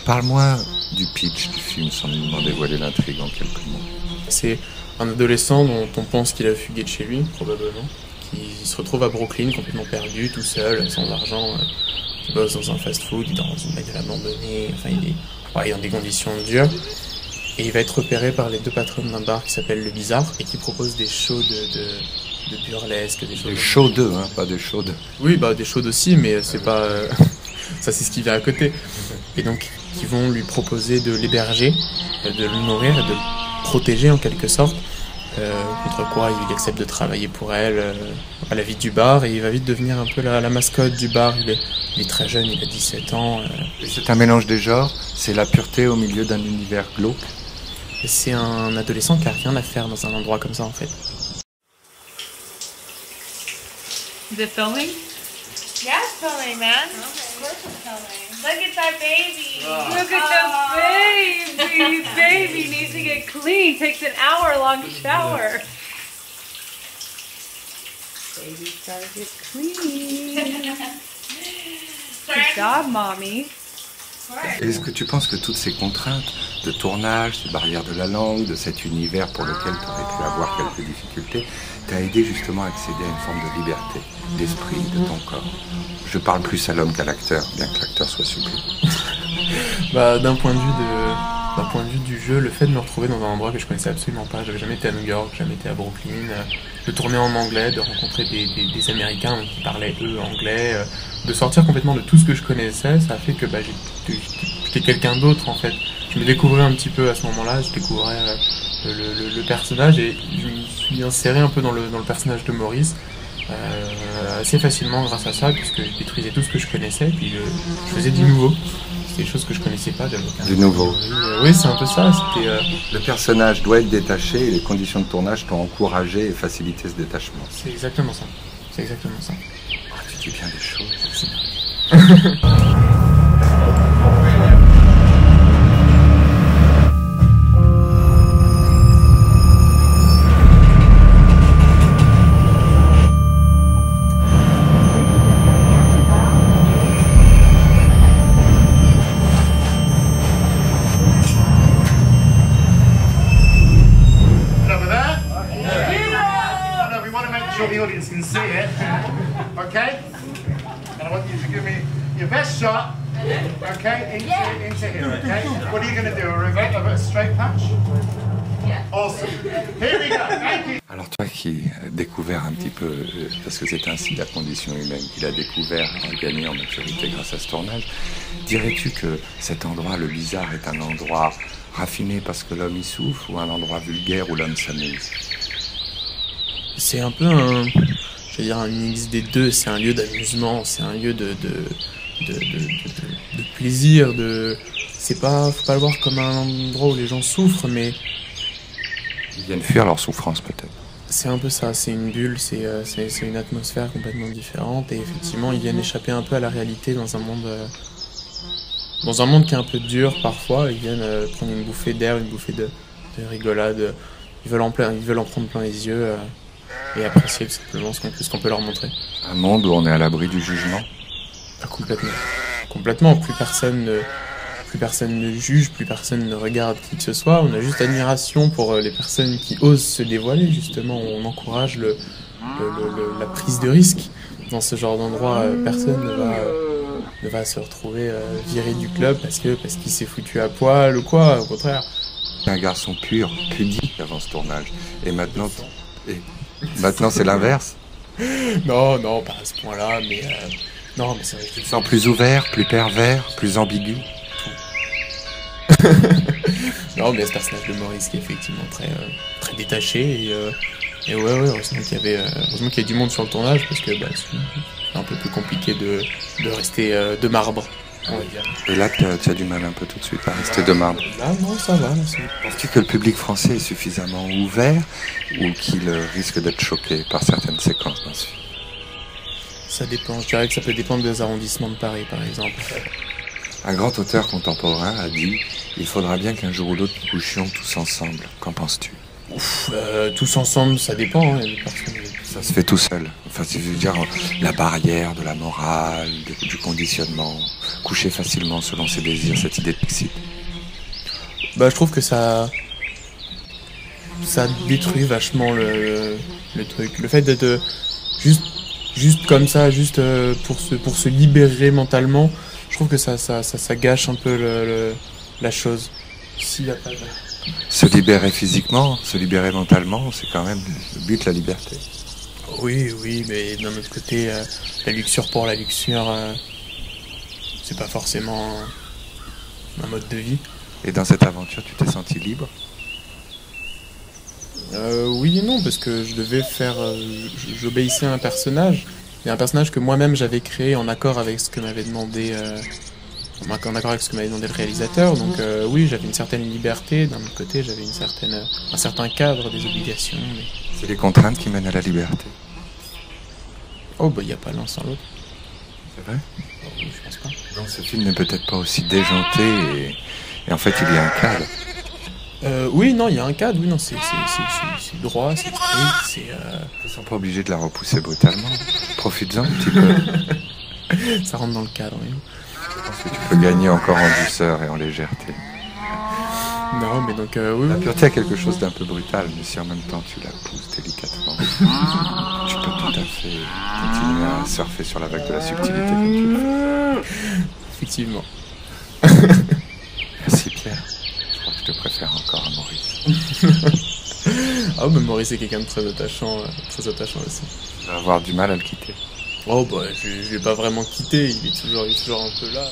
Parle-moi du pitch du film sans m'en dévoiler l'intrigue en quelques mots. C'est un adolescent dont on pense qu'il a fugué de chez lui, probablement, qui se retrouve à Brooklyn, complètement perdu, tout seul, sans argent, qui bosse dans un fast-food, dans une bagnole abandonnée, enfin il est dans des conditions dures. Et il va être repéré par les deux patrons d'un bar qui s'appelle Le Bizarre et qui propose des shows de burlesque, des shows. Des shows d'eux, hein, pas des shows de... Oui, des shows aussi, mais c'est pas... ça, c'est ce qui vient à côté. Et donc, qui vont lui proposer de l'héberger, de le nourrir et de le protéger en quelque sorte. Contre quoi il accepte de travailler pour elle à la vie du bar et il va vite devenir un peu la mascotte du bar. Il est très jeune, il a 17 ans. Et c'est un mélange des genres, c'est la pureté au milieu d'un univers glauque. Et c'est un adolescent qui a rien à faire dans un endroit comme ça en fait. Is it filming? Yeah, it's filming, man. Of course it's filming. Look at that baby. Look at the baby! Baby needs to get clean. Takes an hour-long shower. Baby's gotta get clean. Good job, mommy. Est-ce que tu penses que toutes ces contraintes de tournage, ces barrières de la langue, de cet univers pour lequel tu aurais pu avoir quelques difficultés, t'a aidé justement à accéder à une forme de liberté, d'esprit, de ton corps? Je parle plus à l'homme qu'à l'acteur, bien que l'acteur soit sublime. D'un point de vue du jeu, le fait de me retrouver dans un endroit que je connaissais absolument pas, j'avais jamais été à New York, jamais été à Brooklyn, de tourner en anglais, de rencontrer des Américains qui parlaient eux anglais, de sortir complètement de tout ce que je connaissais, ça a fait que j'étais quelqu'un d'autre en fait. Je me découvrais un petit peu à ce moment-là, je découvrais le personnage et je me suis inséré un peu dans le personnage de Maurice. Assez facilement grâce à ça, puisque je détruisais tout ce que je connaissais, puis je faisais du nouveau. C'était des choses que je connaissais pas. Du nouveau. Oui, c'est un peu ça. Le personnage doit être détaché et les conditions de tournage t'ont encouragé et facilité ce détachement. C'est exactement ça. C'est exactement ça. Oh, tu dis bien des choses. The audience can see it, okay? And I want you to give me your best shot, okay? Into here, okay? What are you going to do? A straight punch? Yeah. Awesome. Here we go. Thank you. Alors toi qui as découvert un petit peu, parce que c'est ainsi la condition humaine, qu'il a découvert et gagné en maturité grâce à ce tournage, dirais-tu que cet endroit, le Bizarre, est un endroit raffiné parce que l'homme y souffre ou un endroit vulgaire où l'homme s'amuse? C'est un peu un mix des deux. C'est un lieu d'amusement, c'est un lieu de plaisir. Faut pas le voir comme un endroit où les gens souffrent, mais Ils viennent fuir leur souffrance peut-être. c'est un peu ça. C'est une bulle, c'est une atmosphère complètement différente. Et effectivement, ils viennent échapper un peu à la réalité dans un monde qui est un peu dur parfois. Ils viennent prendre une bouffée d'air, une bouffée de rigolade. Ils veulent en prendre plein les yeux. Et apprécier simplement ce qu'on peut leur montrer. Un monde où on est à l'abri du jugement? Complètement. Plus personne ne juge, plus personne ne regarde qui que ce soit. On a juste admiration pour les personnes qui osent se dévoiler, justement. On encourage la prise de risque. Dans ce genre d'endroit, personne ne va se retrouver viré du club parce qu'il s'est foutu à poil ou quoi, au contraire. Un garçon pur, pudique avant ce tournage. Et maintenant c'est l'inverse? Non, pas à ce point-là, mais c'est vrai que Tu te sens plus ouvert, plus pervers, plus ambigu? Non, mais il y a ce personnage de Maurice qui est effectivement très détaché et ouais, heureusement qu'il y avait du monde sur le tournage parce que c'est un peu plus compliqué de rester de marbre, on va dire. Et là, tu as du mal un peu tout de suite à rester de marbre. Là, non, ça va. Penses-tu que le public français est suffisamment ouvert ou qu'il risque d'être choqué par certaines séquences dans ce film? Ça dépend, je dirais que ça peut dépendre des arrondissements de Paris, par exemple. Un grand auteur contemporain a dit « Il faudra bien qu'un jour ou l'autre nous couchions tous ensemble ». Qu'en penses-tu? Tous ensemble, ça dépend. Hein, ça se fait tout seul. Enfin, je veux dire, la barrière de la morale, du conditionnement. coucher facilement selon ses désirs, cette idée t'excite? Bah, je trouve que ça détruit vachement le truc. Le fait d'être juste comme ça, juste pour se libérer mentalement, je trouve que ça gâche un peu la chose. S'il y a pas de... Se libérer physiquement, se libérer mentalement, c'est quand même le but, la liberté. Oui, mais d'un autre côté, la luxure pour la luxure, c'est pas forcément un mode de vie. Et dans cette aventure, tu t'es senti libre? Oui et non, parce que je devais faire... j'obéissais à un personnage, et un personnage que moi-même j'avais créé en accord avec ce que m'avait demandé... en accord avec ce que m'avait demandé le réalisateur, donc oui, j'avais une certaine liberté, d'un autre côté, j'avais un certain cadre des obligations. Mais... C'est les contraintes qui mènent à la liberté. Oh, bah, il n'y a pas l'un sans l'autre. C'est vrai? Oh, oui, je pense pas. Donc ce film n'est peut-être pas aussi déjanté, et en fait, il y a un cadre. Oui, non, il y a un cadre, oui, non, c'est droit, c'est strict, c'est... Ils ne sont pas obligés de la repousser brutalement. Profites-en un petit peu. Ça rentre dans le cadre, oui. Je pense que tu peux gagner encore en douceur et en légèreté. Non, mais donc, oui, La pureté a quelque chose d'un peu brutal, mais si en même temps tu la pousses délicatement, tu peux tout à fait continuer à surfer sur la vague de la subtilité comme tu le fais. effectivement. Merci Pierre. Je crois que je te préfère encore à Maurice. Ah, mais Maurice est quelqu'un de très attachant aussi. Tu vas avoir du mal à le quitter. Oh, bah, je l'ai pas vraiment quitté, il est toujours un peu là.